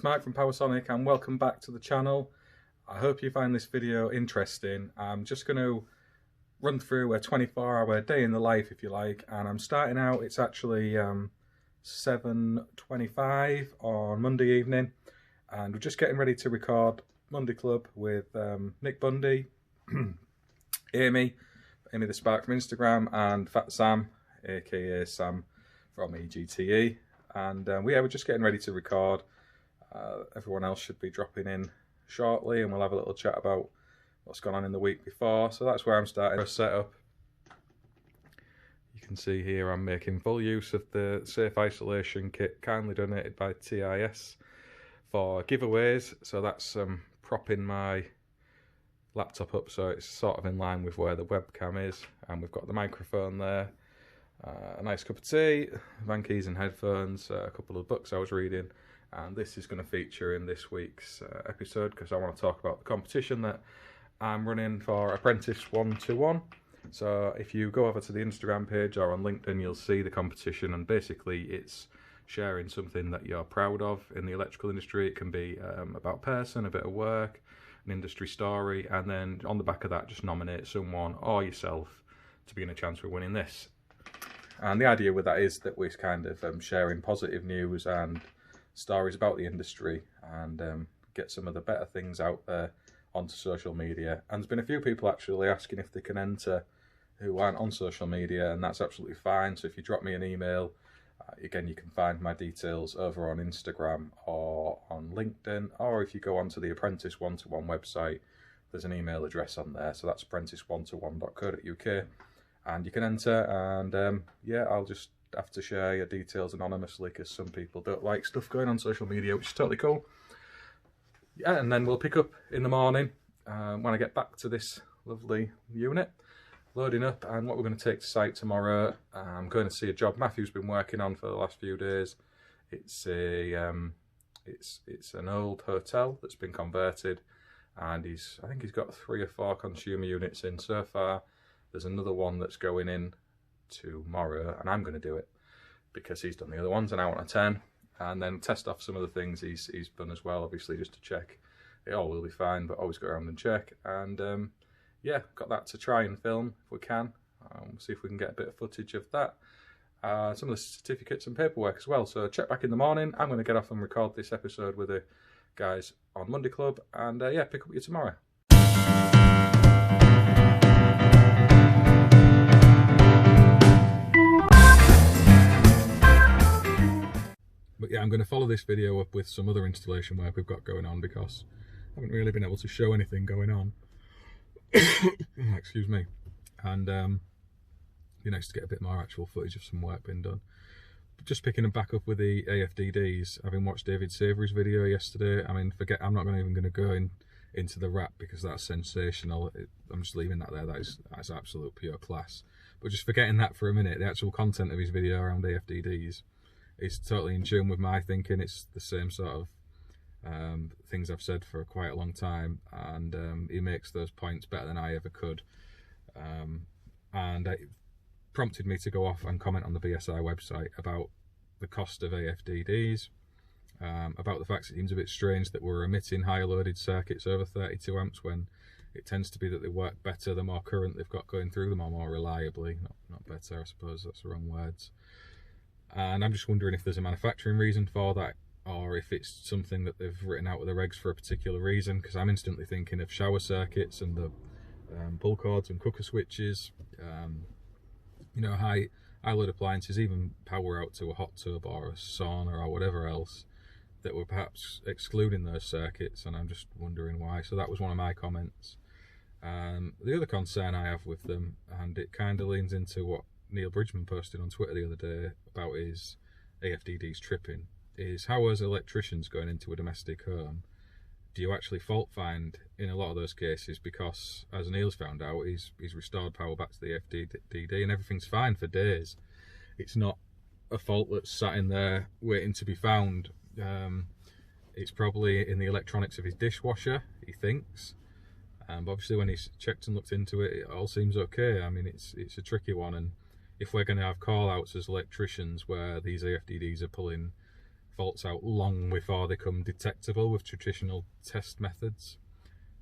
it's Mike from Powersonic and welcome back to the channel. I hope you find this video interesting. I'm just going to run through a 24-hour day in the life, if you like, and I'm starting out, it's actually 7:25 on Monday evening, and we're just getting ready to record Monday Club with Nick Bundy, Amy the Spark from Instagram, and Fat Sam, aka Sam from EGTE. And we're just getting ready to record. Everyone else should be dropping in shortly, and we'll have a little chat about what's gone on in the week before. So that's where I'm starting to set up. You can see here I'm making full use of the safe isolation kit kindly donated by TIS for giveaways. So that's propping my laptop up so it's sort of in line with where the webcam is, and we've got the microphone there, a nice cup of tea, van keys and headphones, a couple of books I was reading, and this is going to feature in this week's episode because I want to talk about the competition that I'm running for Apprentice 1-to-1. So if you go over to the Instagram page or on LinkedIn, you'll see the competition, and basically it's sharing something that you're proud of in the electrical industry. It can be about a person, a bit of work, an industry story, and then on the back of that just nominate someone or yourself to be in a chance of winning this. And the idea with that is that we're kind of sharing positive news and stories about the industry, and get some of the better things out there onto social media. And there's been a few people actually asking if they can enter who aren't on social media, and that's absolutely fine. So if you drop me an email, again, you can find my details over on Instagram or on LinkedIn, or if you go onto the Apprentice 1-to-1 website, there's an email address on there. So that's apprentice1to1.co.uk, and you can enter. And yeah, I'll just have to share your details anonymously because some people don't like stuff going on social media, which is totally cool. Yeah, and then we'll pick up in the morning when I get back to this lovely unit, loading up, and what we're going to take to site tomorrow. I'm going to see a job Matthew's been working on for the last few days. It's a it's an old hotel that's been converted, and I think he's got 3 or 4 consumer units in so far. There's another one that's going in tomorrow, and I'm going to do it because he's done the other ones and I want to 10, and then test off some of the things he's done as well, obviously just to check it all will be fine, but always go around and check. And yeah, got that to try and film if we can. See if we can get a bit of footage of that. Some of the certificates and paperwork as well. So check back in the morning. I'm going to get off and record this episode with the guys on Monday Club, and yeah, pick up with you tomorrow. But yeah, I'm going to follow this video up with some other installation work we've got going on because I haven't really been able to show anything going on. Excuse me. And be nice to get a bit more actual footage of some work being done. But just picking them back up with the AFDDs, having watched David Savory's video yesterday, I mean, I'm not even going to go into the wrap because that's sensational. I'm just leaving that there. That's absolute pure class. But just forgetting that for a minute, the actual content of his video around AFDDs is totally in tune with my thinking. It's the same sort of things I've said for quite a long time, and he makes those points better than I ever could. And it prompted me to go off and comment on the BSI website about the cost of AFDDs, about the fact it seems a bit strange that we're emitting higher loaded circuits over 32 amps when it tends to be that they work better the more current they've got going through them, or more reliably. Not better, I suppose that's the wrong words. And I'm just wondering if there's a manufacturing reason for that, or if it's something that they've written out with the regs for a particular reason, because I'm instantly thinking of shower circuits and the pull cords and cooker switches, you know, high load appliances, even power out to a hot tub or a sauna or whatever else, that were perhaps excluding those circuits, and I'm just wondering why. So that was one of my comments. The other concern I have with them, and it kind of leans into what Neil Bridgman posted on Twitter the other day about his AFDDs tripping, is how as electricians going into a domestic home do you actually fault find in a lot of those cases, because as Neil's found out, he's restored power back to the AFDD and everything's fine for days. It's not a fault that's sat in there waiting to be found. It's probably in the electronics of his dishwasher, he thinks. But obviously when he's checked and looked into it, it all seems okay. I mean, it's a tricky one, and if we're going to have call outs as electricians where these AFDDs are pulling faults out long before they become detectable with traditional test methods.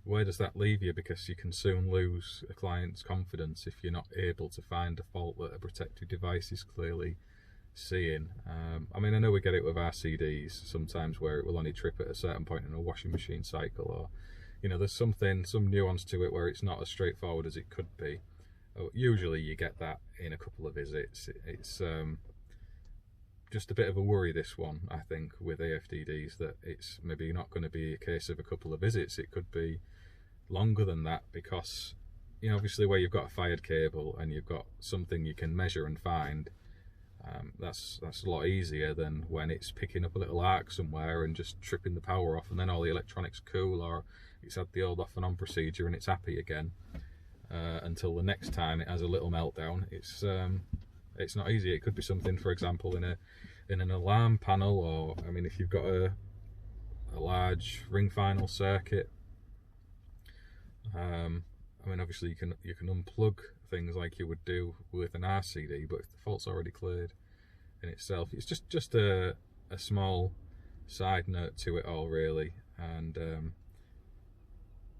Where does that leave you? Because you can soon lose a client's confidence if you're not able to find a fault that a protected device is clearly seeing. I mean, I know we get it with RCDs sometimes where it will only trip at a certain point in a washing machine cycle, or, you know, there's some nuance to it where it's not as straightforward as it could be. Usually you get that in a couple of visits. It's just a bit of a worry, this one, I think, with AFDDs, that it's maybe not going to be a case of a couple of visits. It could be longer than that, because, you know, obviously where you've got a fired cable and you've got something you can measure and find, that's a lot easier than when it's picking up a little arc somewhere and just tripping the power off, and then all the electronics cool, or it's had the old off and on procedure and it's happy again, until the next time it has a little meltdown. It's not easy. It could be something, for example, in an alarm panel, or, I mean, if you've got a large ring final circuit, I mean, obviously you can unplug things like you would do with an RCD, but if the fault's already cleared in itself, it's just a small side note to it all, really. And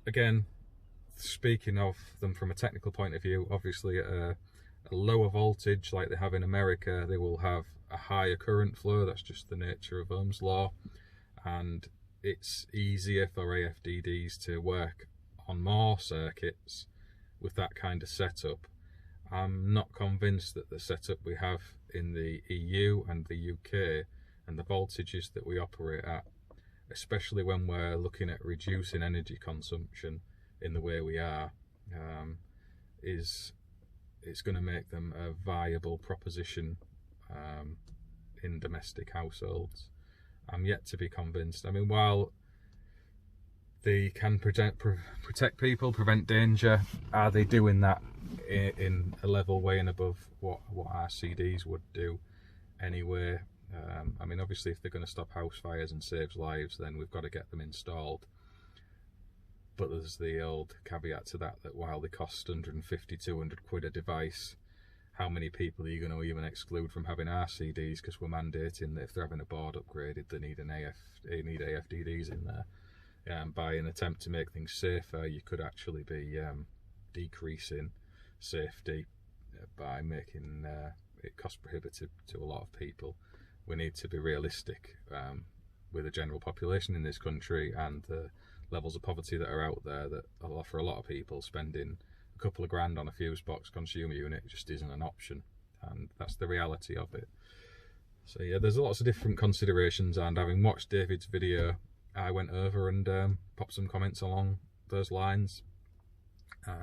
again, speaking of them from a technical point of view, obviously at a lower voltage like they have in America, they will have a higher current flow. That's just the nature of Ohm's law, and it's easier for AFDDs to work on more circuits with that kind of setup. I'm not convinced that the setup we have in the EU and the UK and the voltages that we operate at, especially when we're looking at reducing energy consumption in the way we are, it's going to make them a viable proposition in domestic households. I'm yet to be convinced. I mean, while they can protect people, prevent danger, are they doing that in a level way and above what RCDs would do anyway? I mean, obviously if they're going to stop house fires and save lives, then we've got to get them installed. But there's the old caveat to that, that while they cost 150, 200 quid a device, how many people are you going to even exclude from having RCDs, because we're mandating that if they're having a board upgraded, they need AFDDs in there. By an attempt to make things safer, you could actually be decreasing safety by making it cost prohibitive to a lot of people. We need to be realistic with the general population in this country and the levels of poverty that are out there, that for a lot of people, spending a couple of grand on a fuse box consumer unit just isn't an option, and that's the reality of it. So yeah, there's lots of different considerations, and having watched David's video, I went over and popped some comments along those lines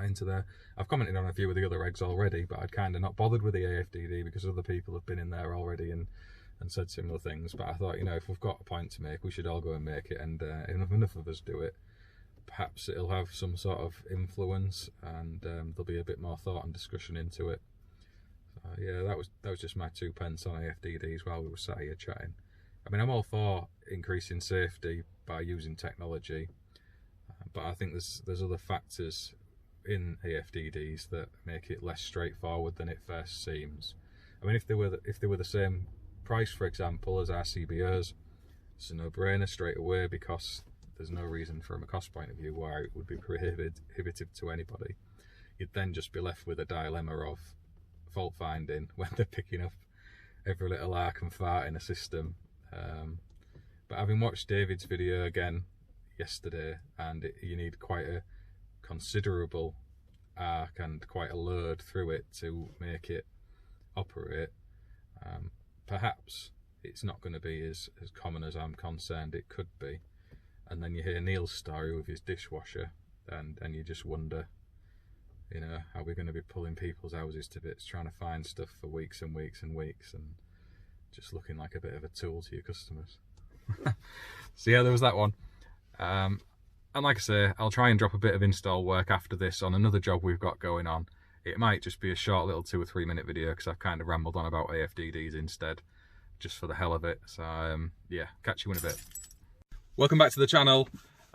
into there. I've commented on a few of the other regs already, but I'd kind of not bothered with the AFDD because other people have been in there already and said similar things. But I thought, you know, if we've got a point to make, we should all go and make it, and if enough of us do it, perhaps it'll have some sort of influence, and there'll be a bit more thought and discussion into it. Yeah, that was just my 2 pence on AFDDs while we were sat here chatting. I mean, I'm all for increasing safety by using technology, but I think there's other factors in AFDDs that make it less straightforward than it first seems. I mean, if they were the same price, for example, as RCBOs, it's a no-brainer straight away, because there's no reason from a cost point of view why it would be prohibitive to anybody. You'd then just be left with a dilemma of fault finding when they're picking up every little arc and fart in a system. But having watched David's video again yesterday, and you need quite a considerable arc and quite a load through it to make it operate, perhaps it's not going to be as common as I'm concerned it could be. And then you hear Neil's story with his dishwasher, and you just wonder, you know, how we're going to be pulling people's houses to bits, trying to find stuff for weeks and weeks and weeks, and just looking like a bit of a tool to your customers. So yeah, there was that one. And like I say, I'll try and drop a bit of install work after this on another job we've got going on. It might just be a short little 2 or 3 minute video, because I've kind of rambled on about AFDDs instead, just for the hell of it. So yeah, catch you in a bit. Welcome back to the channel.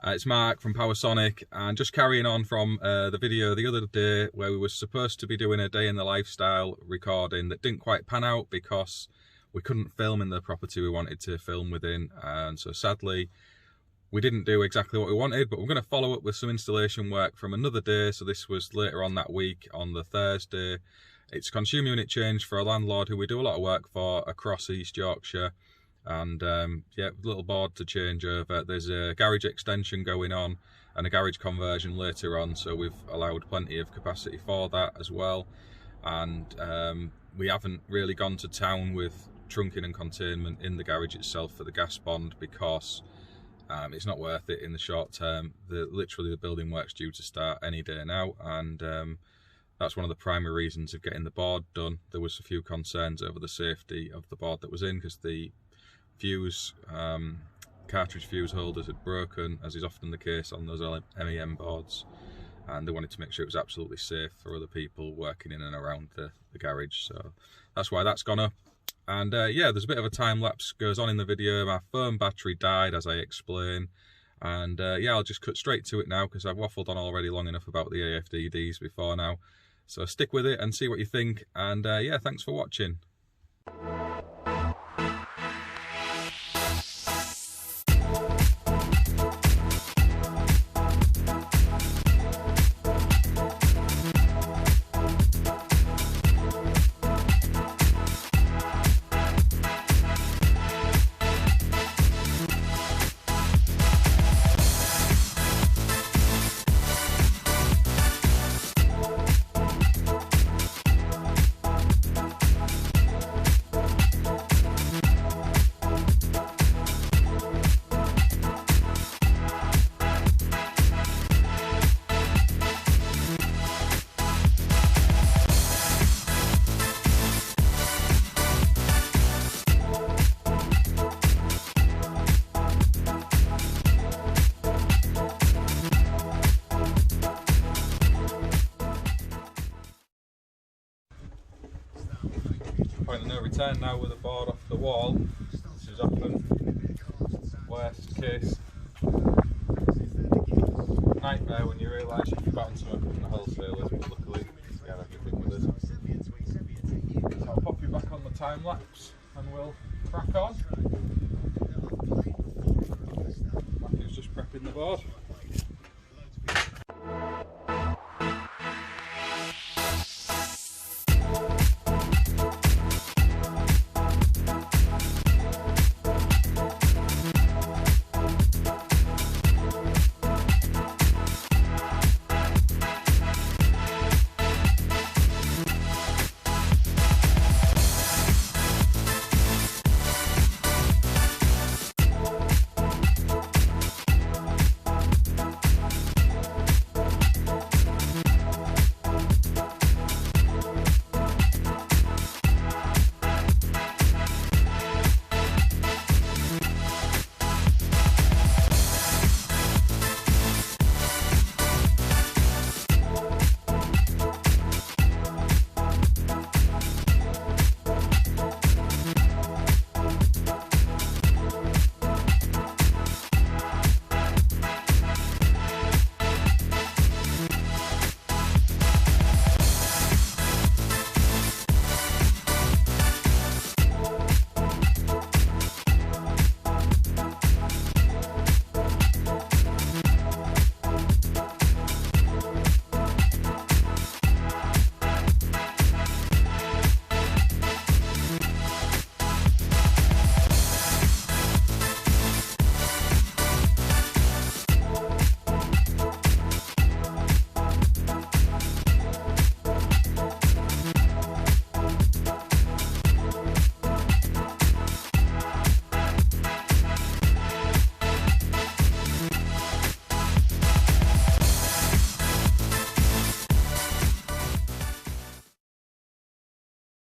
It's Mark from Powersonic, and just carrying on from the video the other day where we were supposed to be doing a day in the lifestyle recording that didn't quite pan out because we couldn't film in the property we wanted to film within, and so sadly we didn't do exactly what we wanted, but we're going to follow up with some installation work from another day. So this was later on that week, on the Thursday. It's a consumer unit change for a landlord who we do a lot of work for across East Yorkshire, and yeah, little board to change over. There's a garage extension going on and a garage conversion later on, so we've allowed plenty of capacity for that as well. And we haven't really gone to town with trunking and containment in the garage itself for the gas bond, because it's not worth it in the short term. Literally the building work's due to start any day now, and that's one of the primary reasons of getting the board done. There was a few concerns over the safety of the board that was in, because the fuse, cartridge fuse holders had broken, as is often the case on those MEM boards, and they wanted to make sure it was absolutely safe for other people working in and around the garage. So that's why that's gone up. And yeah, there's a bit of a time lapse goes on in the video. My phone battery died, as I explain, and yeah, I'll just cut straight to it now, because I've waffled on already long enough about the AFDDs before now. So stick with it and see what you think, and yeah, thanks for watching. Point of no return now with the board off the wall. This is often worst case nightmare when you realise you've forgotten something from the wholesalers, but luckily we have everything with us. So I'll pop you back on the time lapse and we'll crack on. Matthew's just prepping the board.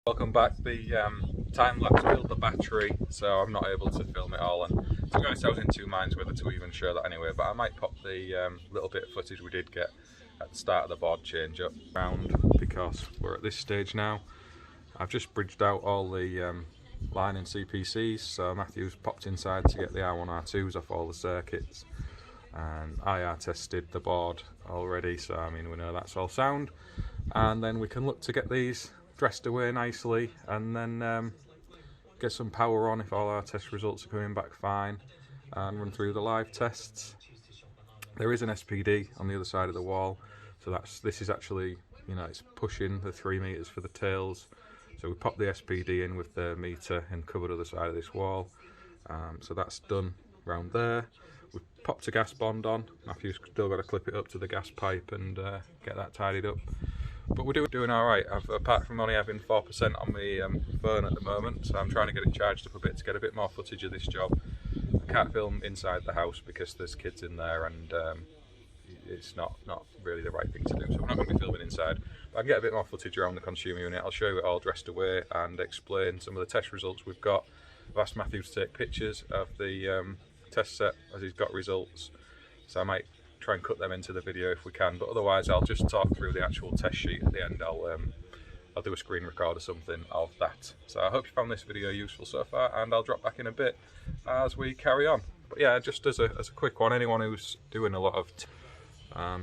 Welcome back. The time lapse killed the battery, so I'm not able to film it all, and to be honest I was in two minds whether to even show that anyway, but I might pop the little bit of footage we did get at the start of the board change up round, because we're at this stage now. I've just bridged out all the line and CPCs, so Matthew's popped inside to get the R1, R2s off all the circuits, and IR tested the board already, so I mean we know that's all sound, and then we can look to get these dressed away nicely and then get some power on if all our test results are coming back fine, and run through the live tests. There is an SPD on the other side of the wall, so this is actually, you know, it's pushing the 3 meters for the tails. So we popped the SPD in with the meter and covered the other side of this wall. So that's done round there. We've popped a gas bond on. Matthew's still got to clip it up to the gas pipe and get that tidied up. But we're doing all right. Apart from only having 4% on my phone at the moment, so I'm trying to get it charged up a bit to get a bit more footage of this job. I can't film inside the house because there's kids in there, and it's not really the right thing to do. So we're not going to be filming inside. But I can get a bit more footage around the consumer unit. I'll show you it all dressed away and explain some of the test results we've got. I've asked Matthew to take pictures of the test set as he's got results, so I might try and cut them into the video if we can, but otherwise I'll just talk through the actual test sheet at the end. I'll do a screen record or something of that. So I hope you found this video useful so far, and I'll drop back in a bit as we carry on. But yeah, just as a quick one, anyone who's doing a lot of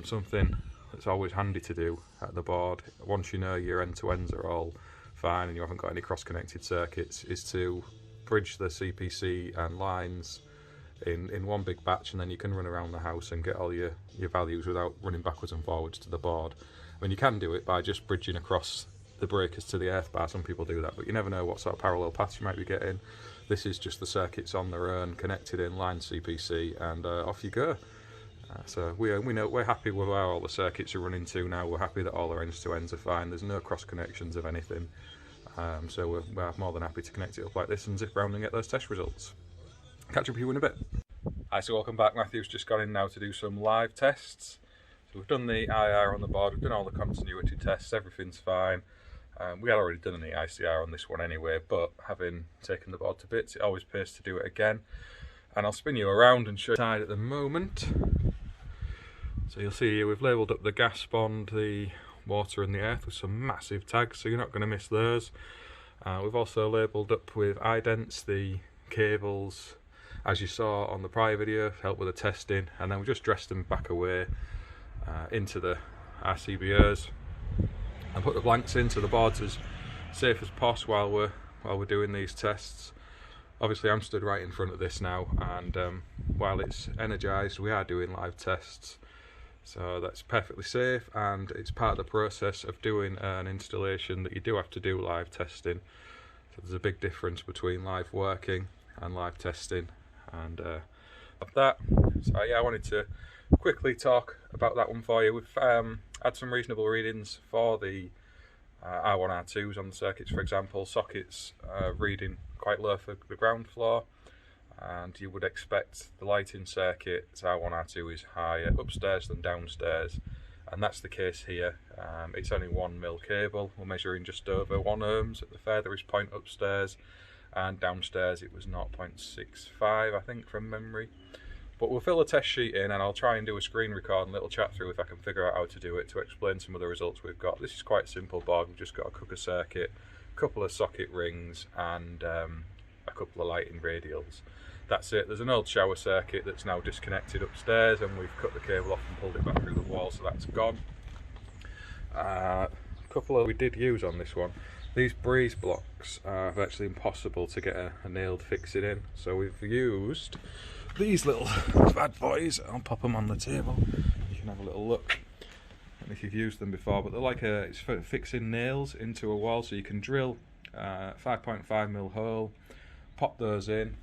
something that's always handy to do at the board, once you know your end-to-ends are all fine and you haven't got any cross-connected circuits, is to bridge the CPC and lines in one big batch, and then you can run around the house and get all your values without running backwards and forwards to the board. I mean, you can do it by just bridging across the breakers to the earth bar. Some people do that, but you never know what sort of parallel paths you might be getting. This is just the circuits on their own, connected in, line CPC, and off you go. So we're happy with how all the circuits are running to now. We're happy that all our ends-to-ends are fine. There's no cross connections of anything. So we're more than happy to connect it up like this and zip around and get those test results. Catch up with you in a bit. Hi, so welcome back. Matthew's just gone in now to do some live tests. So we've done the IR on the board, we've done all the continuity tests, everything's fine. We had already done the ICR on this one anyway, but having taken the board to bits, it always pays to do it again. And I'll spin you around and show you side at the moment. So you'll see here we've labelled up the gas bond, the water and the earth with some massive tags, so you're not going to miss those. We've also labelled up with idents the cables, as you saw on the prior video, help with the testing, and then we just dressed them back away into the RCBOs and put the blanks in so the board's as safe as possible while we're doing these tests. Obviously I'm stood right in front of this now, and while it's energised we are doing live tests, so that's perfectly safe, and it's part of the process of doing an installation that you do have to do live testing. So there's a big difference between live working and live testing, and of that. So yeah, I wanted to quickly talk about that one for you. We've had some reasonable readings for the R1, R2s on the circuits. For example, sockets reading quite low for the ground floor, and you would expect the lighting circuit R1, R2 is higher upstairs than downstairs, and that's the case here. It's only 1 mil cable. We're measuring just over 1 ohms at the furthest point upstairs, and downstairs it was 0.65, I think, from memory. But we'll fill a test sheet in, and I'll try and do a screen record and a little chat through if I can figure out how to do it, to explain some of the results we've got. This is quite a simple board. We've just got a cooker circuit, a couple of socket rings, and a couple of lighting radials. That's it. There's an old shower circuit that's now disconnected upstairs, and we've cut the cable off and pulled it back through the wall, so that's gone. A couple of we did use on this one. These breeze blocks are virtually impossible to get a nailed fixing in, so we've used these little bad boys. I'll pop them on the table, you can have a little look, and if you've used them before, but they're like it's for fixing nails into a wall, so you can drill 5.5 mil hole, pop those in,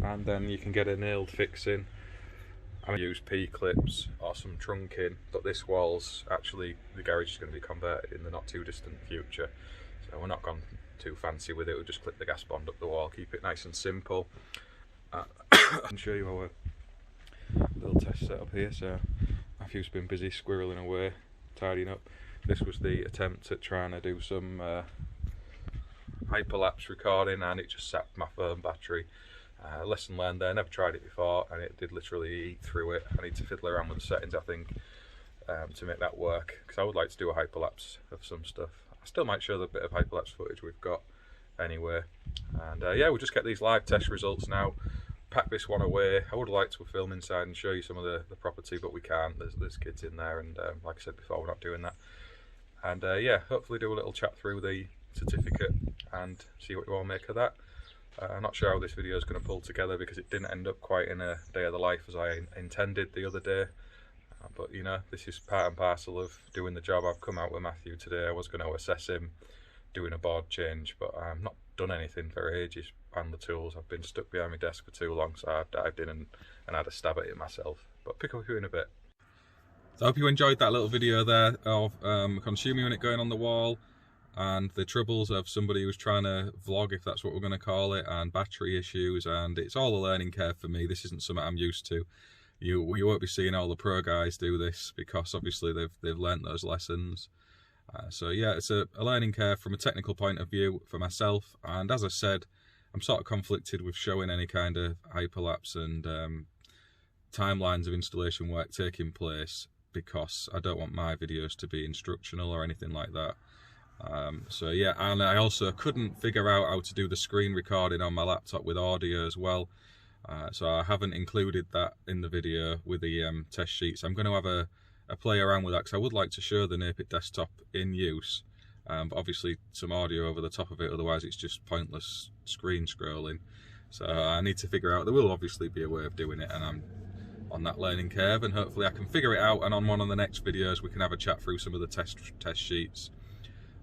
and then you can get a nailed fixing. I use P-clips or some trunking, but this wall's actually, the garage is going to be converted in the not too distant future, so we're not gone too fancy with it. We'll just clip the gas bond up the wall, keep it nice and simple. I can show you our little test setup here. So Matthew's been busy squirreling away, tidying up. This was the attempt at trying to do some hyperlapse recording, and it just sapped my phone battery. Lesson learned there, never tried it before, and it did literally eat through it. I need to fiddle around with the settings, I think, to make that work, because I would like to do a hyperlapse of some stuff. I still might show the bit of hyperlapse footage we've got anyway. And yeah, we'll just get these live test results now, pack this one away. I would like to film inside and show you some of the property, but we can't. There's kids in there, and like I said before, we're not doing that. And yeah, hopefully do a little chat through the certificate and see what you all make of that. I'm not sure how this video is going to pull together because it didn't end up quite in a day of the life as I intended the other day. But you know, this is part and parcel of doing the job. I've come out with Matthew today. I was going to assess him, doing a board change, but I've not done anything for ages. And the tools, I've been stuck behind my desk for too long, so I've dived in and had a stab at it myself. But pick up with you in a bit. So I hope you enjoyed that little video there of consuming unit going on the wall and the troubles of somebody who's trying to vlog, if that's what we're going to call it, and battery issues. And it's all a learning curve for me. This isn't something I'm used to. You won't be seeing all the pro guys do this because obviously they've learnt those lessons. So yeah, it's a learning curve from a technical point of view for myself. And as I said, I'm sort of conflicted with showing any kind of hyperlapse and timelines of installation work taking place because I don't want my videos to be instructional or anything like that. So yeah, and I also couldn't figure out how to do the screen recording on my laptop with audio as well. So I haven't included that in the video with the test sheets. I'm going to have a play around with that because I would like to show the Napit desktop in use, but obviously some audio over the top of it, otherwise it's just pointless screen scrolling. So I need to figure out, there will obviously be a way of doing it, and I'm on that learning curve, and hopefully I can figure it out, and on one of the next videos we can have a chat through some of the test sheets.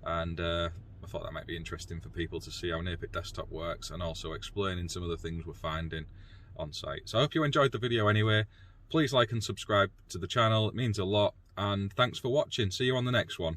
And I thought that might be interesting for people to see how Napit desktop works, and also explaining some of the things we're finding on site. So I hope you enjoyed the video anyway. Please like and subscribe to the channel, it means a lot, and thanks for watching. See you on the next one.